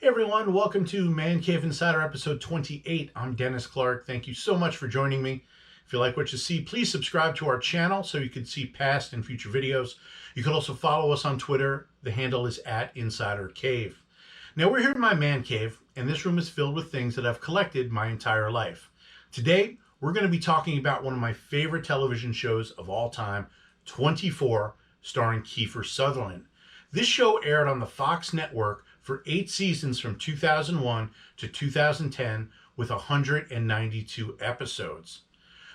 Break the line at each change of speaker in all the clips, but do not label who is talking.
Hey everyone, welcome to Man Cave Insider episode 28. I'm Dennis Clark. Thank you so much for joining me. If you like what you see, please subscribe to our channel so you can see past and future videos. You can also follow us on Twitter. The handle is @InsiderCave. Now we're here in my man cave, and this room is filled with things that I've collected my entire life. Today, we're going to be talking about one of my favorite television shows of all time, 24, starring Kiefer Sutherland. This show aired on the Fox network for 8 seasons from 2001 to 2010 with 192 episodes.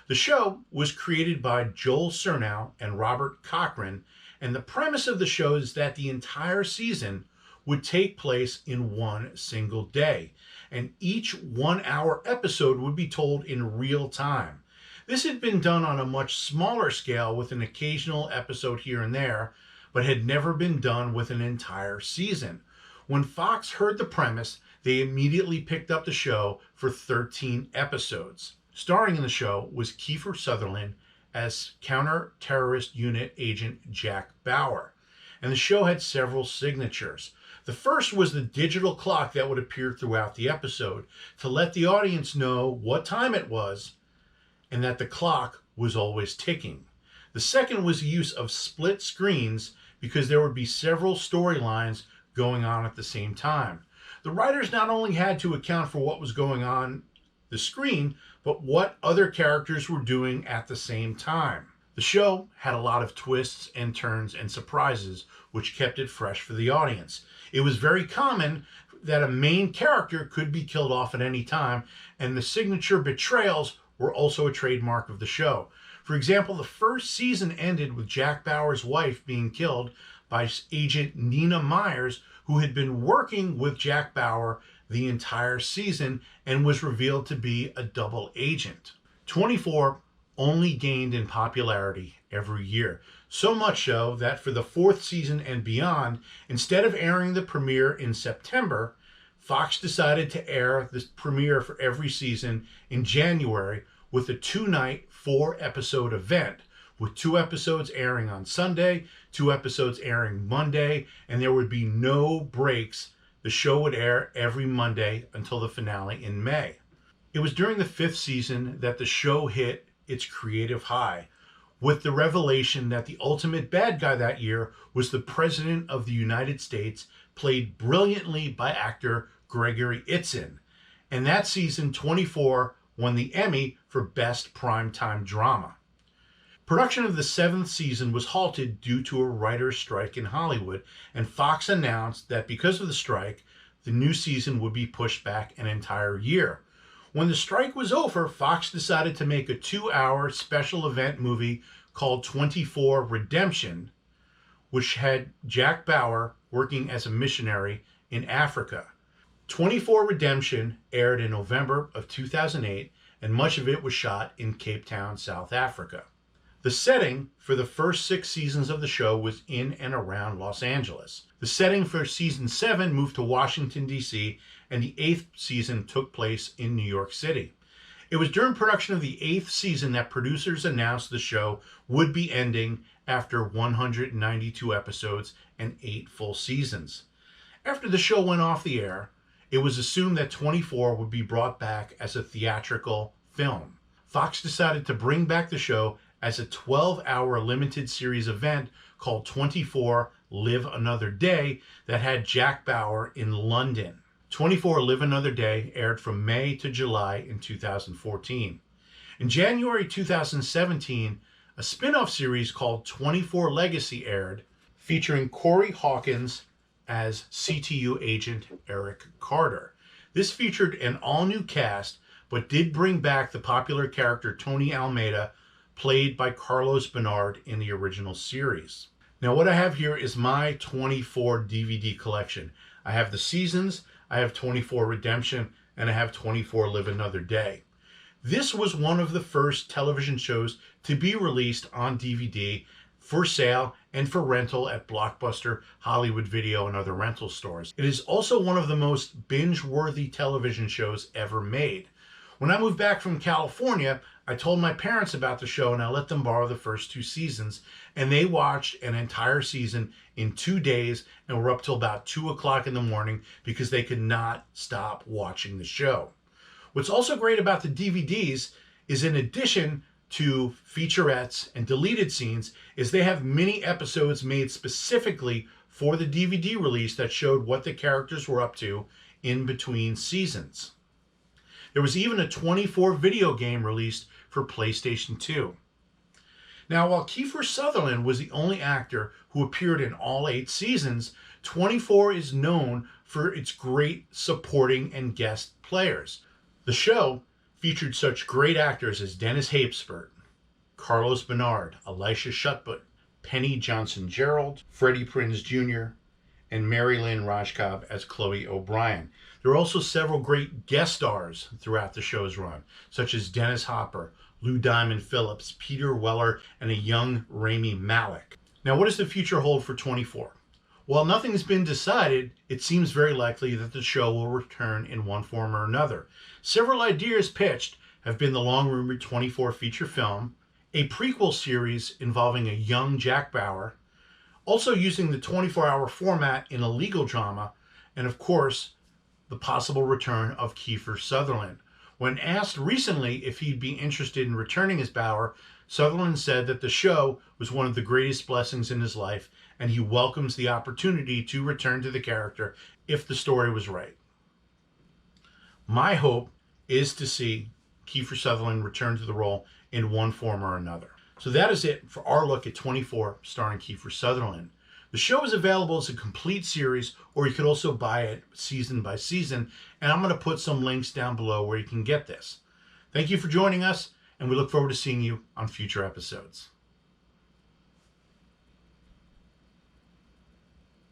The show was created by Joel Surnow and Robert Cochran, and the premise of the show is that the entire season would take place in one single day, and each 1-hour episode would be told in real time. This had been done on a much smaller scale with an occasional episode here and there, but had never been done with an entire season. When Fox heard the premise, they immediately picked up the show for 13 episodes. Starring in the show was Kiefer Sutherland as counter-terrorist unit agent Jack Bauer, and the show had several signatures. The first was the digital clock that would appear throughout the episode to let the audience know what time it was and that the clock was always ticking. The second was the use of split screens because there would be several storylines going on at the same time. The writers not only had to account for what was going on the screen, but what other characters were doing at the same time. The show had a lot of twists and turns and surprises, which kept it fresh for the audience. It was very common that a main character could be killed off at any time, and the signature betrayals were also a trademark of the show. For example, the first season ended with Jack Bauer's wife being killed by agent Nina Myers, who had been working with Jack Bauer the entire season and was revealed to be a double agent. 24 only gained in popularity every year, so much so that for the 4th season and beyond, instead of airing the premiere in September, Fox decided to air the premiere for every season in January with a 2-night, 4-episode event, with 2 episodes airing on Sunday, 2 episodes airing Monday, and there would be no breaks. The show would air every Monday until the finale in May. It was during the 5th season that the show hit its creative high, with the revelation that the ultimate bad guy that year was the President of the United States, played brilliantly by actor Gregory Itzin. And that season, 24 won the Emmy for Best Primetime Drama. Production of the 7th season was halted due to a writer's strike in Hollywood, and Fox announced that because of the strike, the new season would be pushed back an entire year. When the strike was over, Fox decided to make a 2-hour special event movie called 24 Redemption, which had Jack Bauer working as a missionary in Africa. 24 Redemption aired in November of 2008, and much of it was shot in Cape Town, South Africa. The setting for the first 6 seasons of the show was in and around Los Angeles. The setting for season 7 moved to Washington, D.C., and the 8th season took place in New York City. It was during production of the 8th season that producers announced the show would be ending after 192 episodes and 8 full seasons. After the show went off the air, it was assumed that 24 would be brought back as a theatrical film. Fox decided to bring back the show as a 12-hour limited series event called 24 Live Another Day that had Jack Bauer in London. 24 Live Another Day aired from May to July in 2014. In January 2017, a spin-off series called 24 Legacy aired, featuring Corey Hawkins as CTU agent Eric Carter. This featured an all-new cast, but did bring back the popular character Tony Almeida, played by Carlos Bernard in the original series. Now what I have here is my 24 DVD collection. I have the seasons, I have 24 Redemption, and I have 24 Live Another Day. This was one of the first television shows to be released on DVD for sale and for rental at Blockbuster, Hollywood Video, and other rental stores. It is also one of the most binge-worthy television shows ever made. When I moved back from California, I told my parents about the show and I let them borrow the first 2 seasons, and they watched an entire season in 2 days and were up till about 2 o'clock in the morning because they could not stop watching the show. What's also great about the DVDs is, in addition to featurettes and deleted scenes, is they have mini episodes made specifically for the DVD release that showed what the characters were up to in between seasons. There was even a 24 video game released for PlayStation 2. Now, while Kiefer Sutherland was the only actor who appeared in all 8 seasons, 24 is known for its great supporting and guest players. The show featured such great actors as Dennis Haysbert, Carlos Bernard, Elisha Shutbutt, Penny Johnson-Gerald, Freddie Prinze Jr., and Mary Lynn Rajkab as Chloe O'Brien. There are also several great guest stars throughout the show's run, such as Dennis Hopper, Lou Diamond Phillips, Peter Weller, and a young Rami Malek. Now, what does the future hold for 24? While nothing's been decided, it seems very likely that the show will return in one form or another. Several ideas pitched have been the long-rumored 24 feature film, a prequel series involving a young Jack Bauer, also using the 24-hour format in a legal drama, and of course, the possible return of Kiefer Sutherland. When asked recently if he'd be interested in returning as Bauer, Sutherland said that the show was one of the greatest blessings in his life, and he welcomes the opportunity to return to the character if the story was right. My hope is to see Kiefer Sutherland return to the role in one form or another. So that is it for our look at 24, starring Kiefer Sutherland. The show is available as a complete series, or you could also buy it season by season, and I'm going to put some links down below where you can get this. Thank you for joining us, and we look forward to seeing you on future episodes.